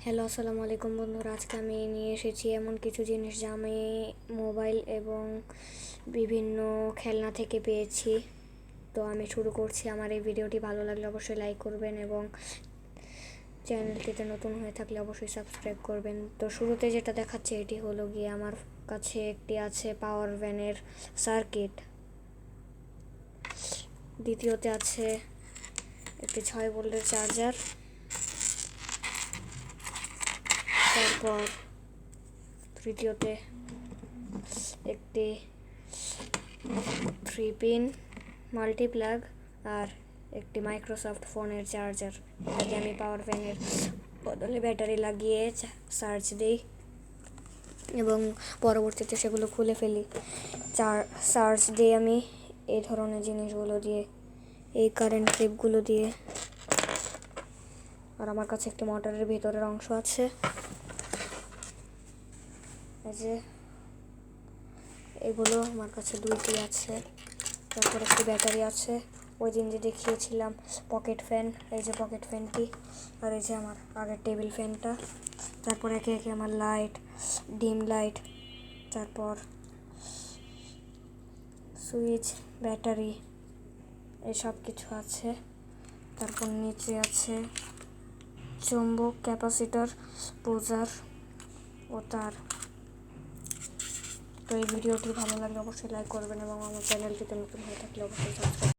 Hello, আসসালামু আলাইকুম বন্ধুরা। আজকে আমি নিয়ে এসেছি এমন কিছু জিনিস যা আমি মোবাইল এবং বিভিন্ন খেলনা থেকে পেয়েছি। তো আমি শুরু করছি। আমার এই ভিডিওটি ভালো লাগলে অবশ্যই লাইক করবেন এবং চ্যানেলটিতে নতুন হয়ে থাকলে অবশ্যই সাবস্ক্রাইব করবেন। তো শুরুতে যেটা দেখাচ্ছে এটি হলো গিয়ে আমার কাছে একটি আছে পাওয়ার ভ্যানের সার্কিট। দ্বিতীয়তে আছে একটি 6 ভোল্টের চার্জার। তারপর তৃতীয়তে একটি 3 পিন মাল্টিপ্লাগ আর একটি মাইক্রোসফট ফোনের চার্জার। এটাকে আমি পাওয়ার ব্যাংকের বদলে ব্যাটারি লাগিয়ে চার্জ দিই এবং পরবর্তীতে সেগুলো খুলে ফেলি। চার্জ দিই আমি এই ধরনের জিনিসগুলো দিয়ে, এই কারেন্ট ক্লিপগুলো দিয়ে। আর আমার কাছে একটি মোটরের ভিতরের অংশ আছে, এই যে এগুলো আমার কাছে দুইটি আছে। তারপর একটি ব্যাটারি আছে, ওই দিন যে দেখিয়েছিলাম পকেট ফ্যান, এই যে পকেট ফ্যানটি। আর এই যে আমার আগের টেবিল ফ্যানটা। তারপর একে একে আমার লাইট, ডিম লাইট, তারপর সুইচ, ব্যাটারি, এসব কিছু আছে। তারপর নিচে আছে চুম্বক, ক্যাপাসিটর, পূজার ও তার। তো এই ভিডিওটি ভালো লাগলে অবশ্যই লাইক করবেন এবং আমার চ্যানেলটিতে নতুন হয়ে থাকলে অবশ্যই সাবস্ক্রাইব